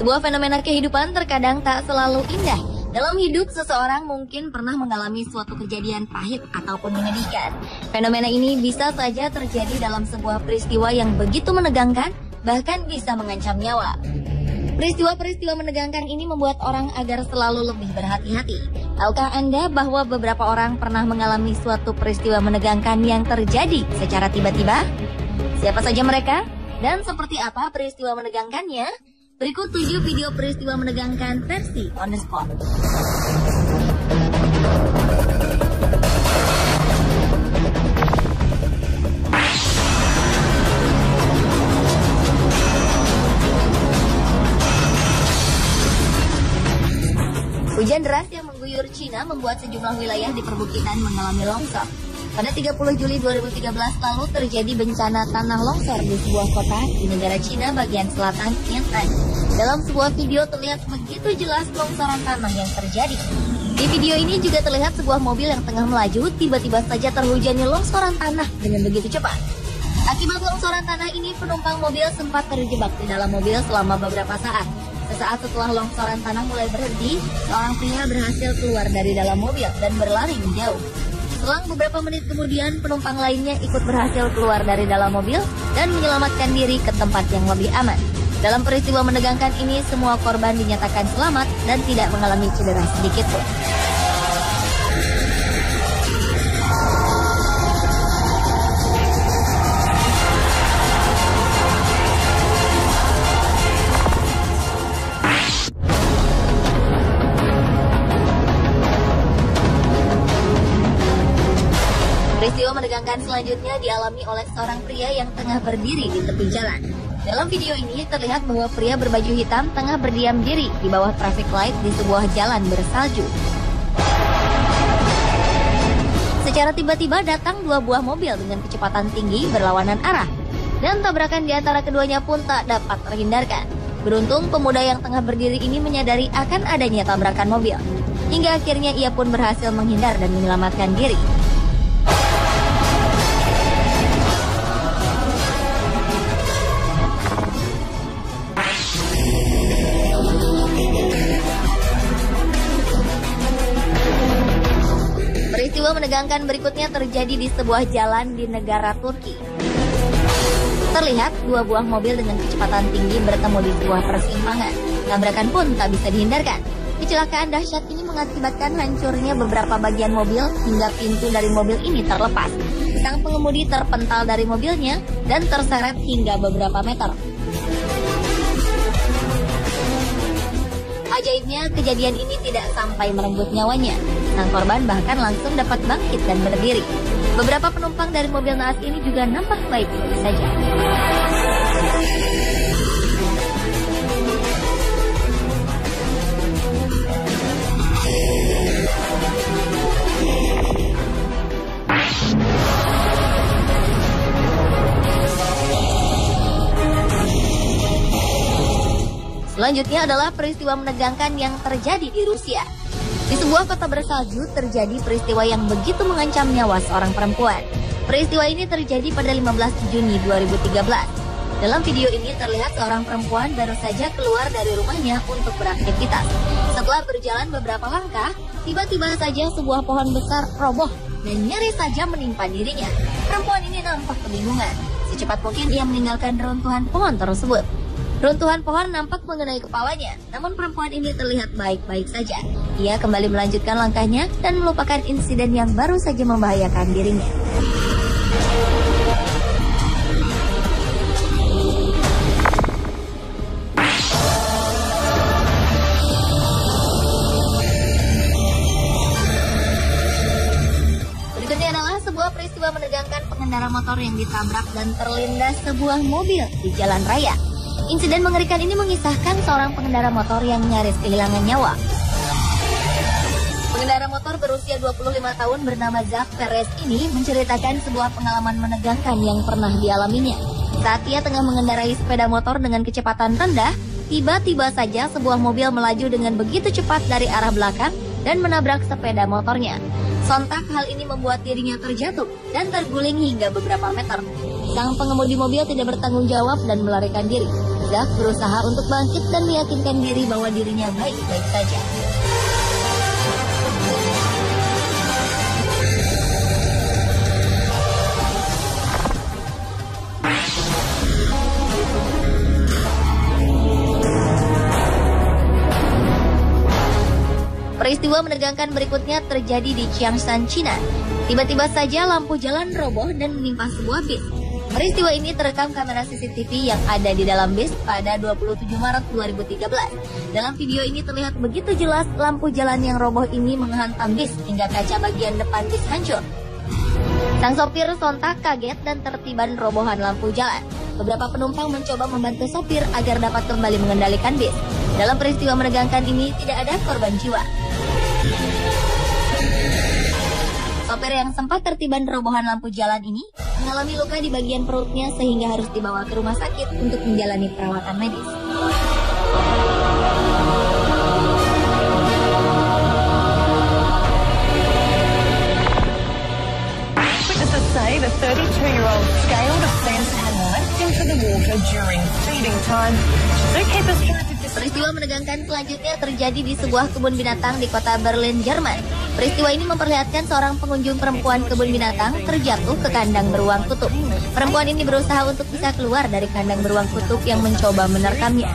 Sebuah fenomena kehidupan terkadang tak selalu indah. Dalam hidup, seseorang mungkin pernah mengalami suatu kejadian pahit ataupun menyedihkan. Fenomena ini bisa saja terjadi dalam sebuah peristiwa yang begitu menegangkan, bahkan bisa mengancam nyawa. Peristiwa-peristiwa menegangkan ini membuat orang agar selalu lebih berhati-hati. Tahukah Anda bahwa beberapa orang pernah mengalami suatu peristiwa menegangkan yang terjadi secara tiba-tiba? Siapa saja mereka? Dan seperti apa peristiwa menegangkannya? Berikut 7 video peristiwa menegangkan versi on the spot. Hujan deras yang mengguyur Cina membuat sejumlah wilayah di perbukitan mengalami longsor. Pada 30 Juli 2013 lalu terjadi bencana tanah longsor di sebuah kota di negara Cina bagian selatan Yan'an. Dalam sebuah video terlihat begitu jelas longsoran tanah yang terjadi. Di video ini juga terlihat sebuah mobil yang tengah melaju tiba-tiba saja terhujani longsoran tanah dengan begitu cepat. Akibat longsoran tanah ini penumpang mobil sempat terjebak di dalam mobil selama beberapa saat. Sesaat setelah longsoran tanah mulai berhenti, seorang pria berhasil keluar dari dalam mobil dan berlari menjauh. Selang beberapa menit kemudian, penumpang lainnya ikut berhasil keluar dari dalam mobil dan menyelamatkan diri ke tempat yang lebih aman. Dalam peristiwa menegangkan ini, semua korban dinyatakan selamat dan tidak mengalami cedera sedikit pun. Peristiwa menegangkan selanjutnya dialami oleh seorang pria yang tengah berdiri di tepi jalan. Dalam video ini terlihat bahwa pria berbaju hitam tengah berdiam diri di bawah traffic light di sebuah jalan bersalju. Secara tiba-tiba datang 2 buah mobil dengan kecepatan tinggi berlawanan arah. Dan tabrakan di antara keduanya pun tak dapat terhindarkan. Beruntung pemuda yang tengah berdiri ini menyadari akan adanya tabrakan mobil. Hingga akhirnya ia pun berhasil menghindar dan menyelamatkan diri. Peristiwa menegangkan berikutnya terjadi di sebuah jalan di negara Turki. Terlihat 2 buah mobil dengan kecepatan tinggi bertemu di sebuah persimpangan. Tabrakan pun tak bisa dihindarkan. Kecelakaan dahsyat ini mengakibatkan hancurnya beberapa bagian mobil hingga pintu dari mobil ini terlepas. Sang pengemudi terpental dari mobilnya dan terseret hingga beberapa meter. Ajaibnya, kejadian ini tidak sampai merenggut nyawanya. Sang korban bahkan langsung dapat bangkit dan berdiri. Beberapa penumpang dari mobil naas ini juga nampak baik-baik saja. Selanjutnya adalah peristiwa menegangkan yang terjadi di Rusia. Di sebuah kota bersalju terjadi peristiwa yang begitu mengancam nyawa seorang perempuan. Peristiwa ini terjadi pada 15 Juni 2013. Dalam video ini terlihat seorang perempuan baru saja keluar dari rumahnya untuk beraktivitas. Setelah berjalan beberapa langkah, tiba-tiba saja sebuah pohon besar roboh dan nyaris saja menimpa dirinya. Perempuan ini nampak kebingungan. Secepat mungkin ia meninggalkan reruntuhan pohon tersebut. Runtuhan pohon nampak mengenai kepalanya, namun perempuan ini terlihat baik-baik saja. Ia kembali melanjutkan langkahnya dan melupakan insiden yang baru saja membahayakan dirinya. Berikutnya adalah sebuah peristiwa menegangkan pengendara motor yang ditabrak dan terlindas sebuah mobil di jalan raya. Insiden mengerikan ini mengisahkan seorang pengendara motor yang nyaris kehilangan nyawa. Pengendara motor berusia 25 tahun bernama Zach Perez ini menceritakan sebuah pengalaman menegangkan yang pernah dialaminya. Saat ia tengah mengendarai sepeda motor dengan kecepatan rendah, tiba-tiba saja sebuah mobil melaju dengan begitu cepat dari arah belakang dan menabrak sepeda motornya. Sontak hal ini membuat dirinya terjatuh dan terguling hingga beberapa meter. Sang pengemudi mobil tidak bertanggung jawab dan melarikan diri. sigap berusaha untuk bangkit dan meyakinkan diri bahwa dirinya baik-baik saja. Peristiwa menegangkan berikutnya terjadi di Changshan, Cina. Tiba-tiba saja lampu jalan roboh dan menimpa sebuah bis. Peristiwa ini terekam kamera CCTV yang ada di dalam bis pada 27 Maret 2013. Dalam video ini terlihat begitu jelas lampu jalan yang roboh ini menghantam bis hingga kaca bagian depan bis hancur. Sang sopir sontak kaget dan tertiban robohan lampu jalan. Beberapa penumpang mencoba membantu sopir agar dapat kembali mengendalikan bis. Dalam peristiwa menegangkan ini tidak ada korban jiwa. Sopir yang sempat tertiban robohan lampu jalan ini mengalami luka di bagian perutnya sehingga harus dibawa ke rumah sakit untuk menjalani perawatan medis. Witnesses say the 32-year-old scaled a fence and leapt into the water during feeding time. Zookeepers tried to Peristiwa menegangkan selanjutnya terjadi di sebuah kebun binatang di kota Berlin, Jerman. Peristiwa ini memperlihatkan seorang pengunjung perempuan kebun binatang terjatuh ke kandang beruang kutub. Perempuan ini berusaha untuk bisa keluar dari kandang beruang kutub yang mencoba menerkamnya.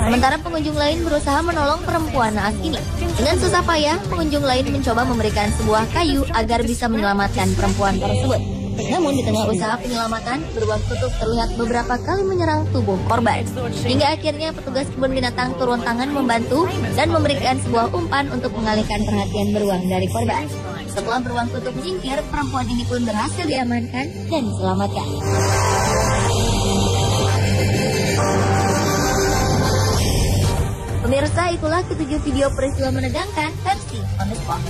Sementara pengunjung lain berusaha menolong perempuan naas ini. Dengan susah payah, pengunjung lain mencoba memberikan sebuah kayu agar bisa menyelamatkan perempuan tersebut. Namun di tengah usaha penyelamatan, beruang kutub terlihat beberapa kali menyerang tubuh korban. Hingga akhirnya petugas kebun binatang turun tangan membantu dan memberikan sebuah umpan untuk mengalihkan perhatian beruang dari korban. Setelah beruang kutub menyingkir, perempuan ini pun berhasil diamankan dan diselamatkan. Pemirsa, itulah ketujuh video peristiwa menegangkan versi On The Spot.